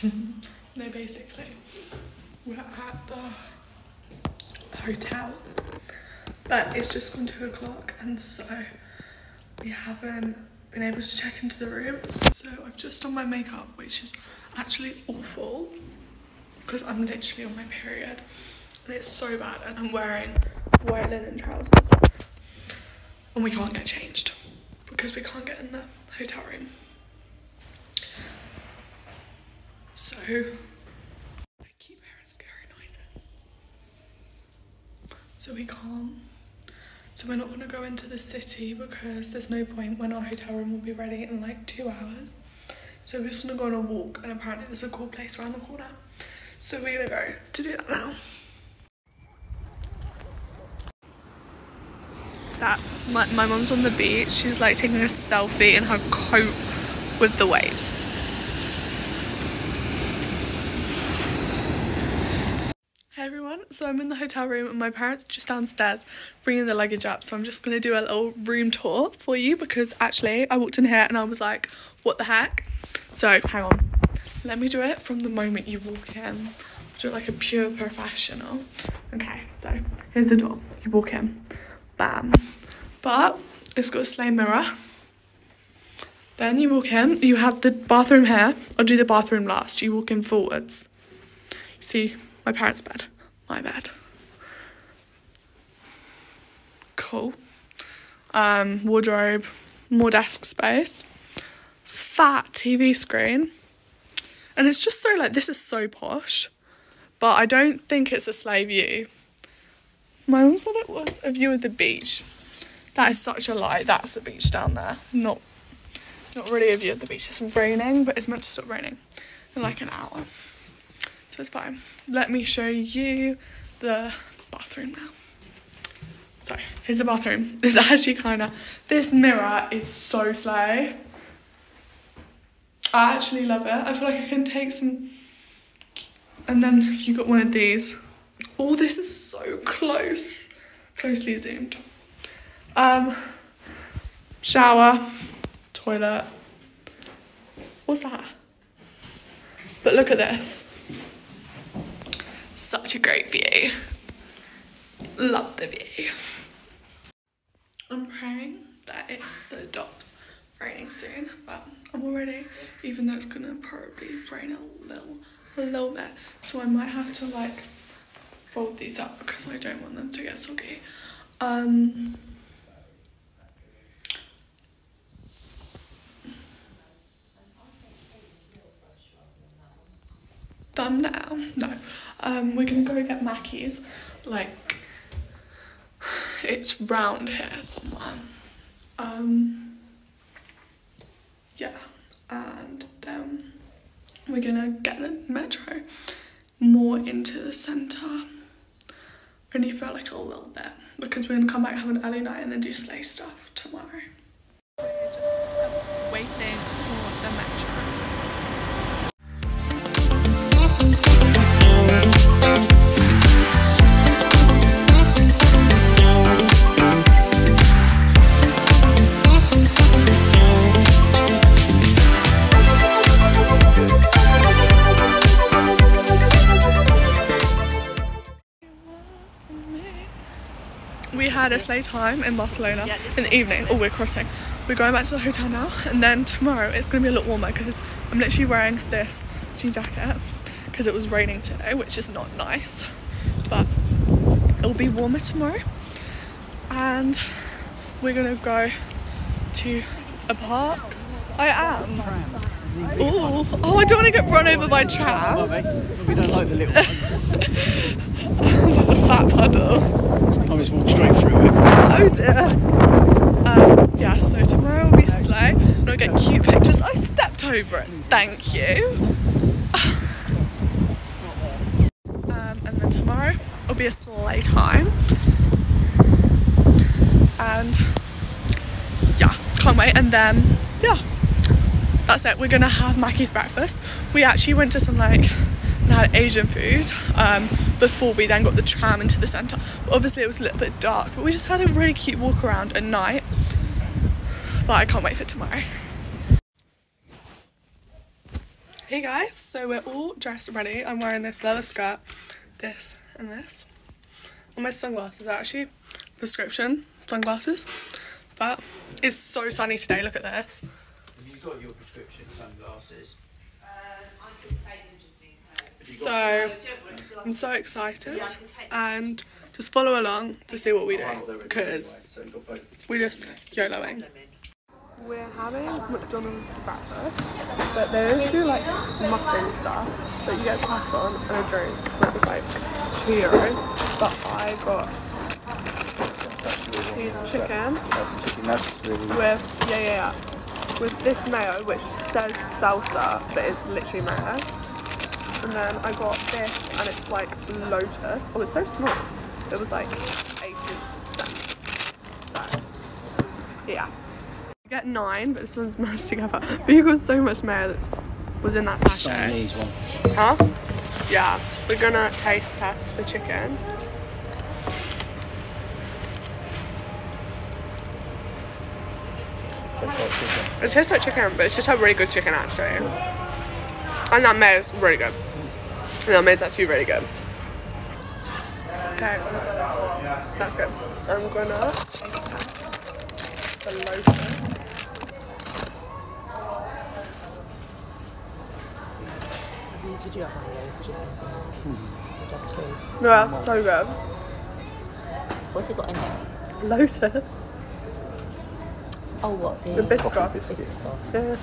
No, basically, we're at the hotel, but it's just gone 2 o'clock, and so we haven't been able to check into the rooms. So I've just done my makeup, which is actually awful because I'm literally on my period and it's so bad, and I'm wearing white linen trousers and we can't get changed because we can't get in the hotel room. So I keep hearing scary noises. So we can't. So we're not going to go into the city because there's no point when our hotel room will be ready in like 2 hours. So we're just going to go on a walk, and apparently there's a cool place around the corner. So we're going to go to do that now. That's my mum's on the beach. She's like taking a selfie in her coat with the waves. Hey everyone, so I'm in the hotel room and my parents are just downstairs bringing the luggage up, so I'm just going to do a little room tour for you because actually I walked in here and I was like, what the heck? So hang on, let me do it from the moment you walk in. I'll do it like a pure professional. Okay, so here's the door. You walk in, bam. But it's got a slide mirror. Then you walk in, you have the bathroom here. I'll do the bathroom last. You walk in forwards. You see my parents' bed, my bed. Cool. Wardrobe, more desk space, fat TV screen, and it's just so like, this is so posh, but I don't think it's a sleigh view. My mum said it was a view of the beach. That is such a lie. That's the beach down there. Not really a view of the beach. It's raining, but it's meant to stop raining in like an hour. So it's fine. Let me show you the bathroom now. So here's the bathroom. It's actually kind of, this mirror is so slay. I actually love it. I feel like I can take some, and then you got one of these. Oh, this is so closely zoomed. Shower, toilet. What's that? But look at this. Such a great view. Love the view. I'm praying that it stops raining soon, but I'm all ready, even though it's gonna probably rain a little bit. So I might have to like fold these up because I don't want them to get soggy. Thumbnail? No. We're gonna go get Mackey's. Like, it's round here somewhere. Yeah, and then we're gonna get a metro more into the centre. Only for like a little bit because we're gonna come back, have an early night, and then do sleigh stuff tomorrow. We're just waiting for the metro. We had a sleigh time in Barcelona in the evening. Oh, we're crossing. We're going back to the hotel now, and then tomorrow it's going to be a lot warmer because I'm literally wearing this jean jacket because it was raining today, which is not nice, but it'll be warmer tomorrow. And we're going to go to a park. I am. Oh, I don't want to get run over by a tram. We don't like the little ones. There's a fat puddle. I just walked straight through it. Oh dear. Yeah, so tomorrow will be sleigh and I'll get cute pictures. I stepped over it. Thank you. And then tomorrow will be a sleigh time. And yeah, can't wait. And then yeah, that's it. We're gonna have Mackey's breakfast. We actually went to some like had Asian food before we then got the tram into the centre. But obviously it was a little bit dark, but we just had a really cute walk around at night. But I can't wait for tomorrow. Hey guys, so we're all dressed ready. I'm wearing this leather skirt, this and this. And my sunglasses are actually prescription sunglasses. But it's so sunny today, look at this. Have you got your prescription sunglasses? So I'm so excited and just follow along to see what we do because we're just YOLOing. We're having McDonald's for breakfast, but they don't do like muffin stuff, but you get croissant and a drink, and it was like €2. But I got these chicken with with this mayo, which says salsa, but it's literally mayo. And then I got this, and it's like lotus. Oh, it's so small. It was like 80 cents. So yeah. Get 9, but this one's mashed together. But you got so much mayo that was in that sachet. Huh? Yeah. We're gonna taste test the chicken. It tastes like chicken, but it's just a really good chicken actually. And that mayo is really good. And that mayo is actually really good. Okay. That's good. I'm gonna taste test the lotus. Did you have one of those chicken? No, that's so good. What's it got in it? Lotus. Oh, what? The Biscoff. Yeah.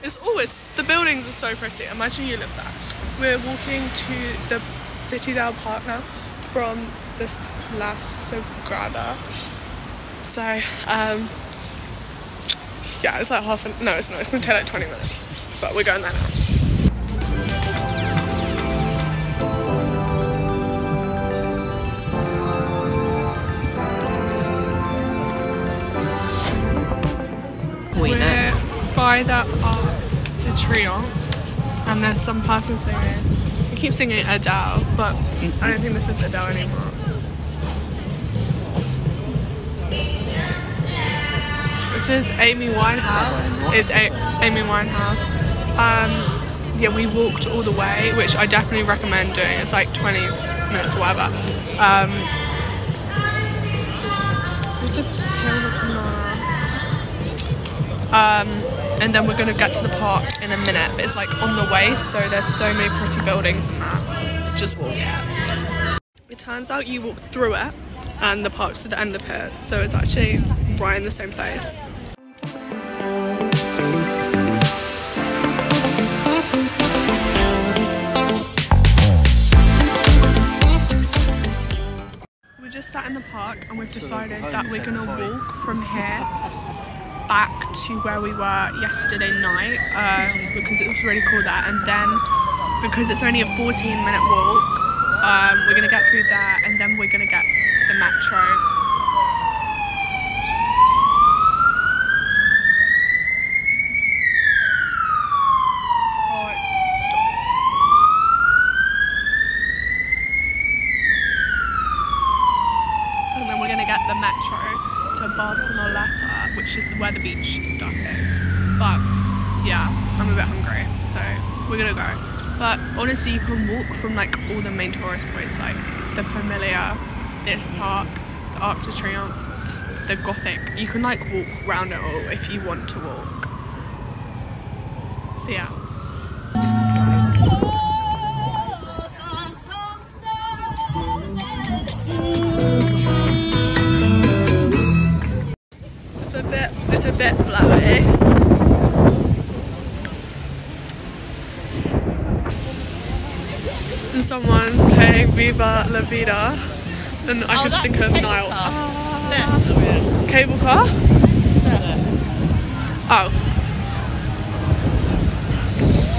It's always, the buildings are so pretty. Imagine you live there. We're walking to the City Dale Park now from this La Sagrada. So, yeah, it's like no, it's not. It's going to take like 20 minutes. But we're going there now. We're by the Arc de Triomphe, and there's some person singing. We keep singing Adele, but I don't think this is Adele anymore. This is Amy Winehouse. It's Amy Winehouse. Yeah, we walked all the way, which I definitely recommend doing. It's like 20 minutes or whatever. And then we're going to get to the park in a minute, but it's like on the way, so there's so many pretty buildings and that. Just walk it. It turns out you walk through it and the park's at the end of it, so it's actually right in the same place. We just sat in the park and we've decided that we're going to walk from here back to where we were yesterday night because it was really cool there, and then because it's only a 14-minute walk, we're gonna get through there and then we're gonna get the metro. Oh, it's and then we're gonna get the metro to Barcelona, which is where the beach stuff is. But yeah, I'm a bit hungry, so we're gonna go. But honestly, you can walk from like all the main tourist points, like the Familia, this park, the Arc de Triomphe, the Gothic. You can like walk around it all if you want to walk. So yeah. It's a bit blowy. And someone's playing Viva La Vida, and I could think of Niall. Cable car? Oh.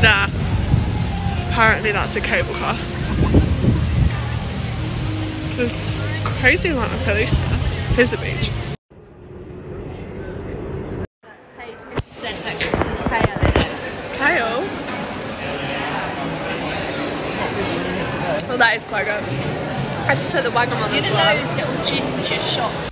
Nah. Apparently that's a cable car. There's crazy amount of police here. Here's the beach. Kale? Well, that is quite good. I just said the Wagamama as well. Those little ginger shots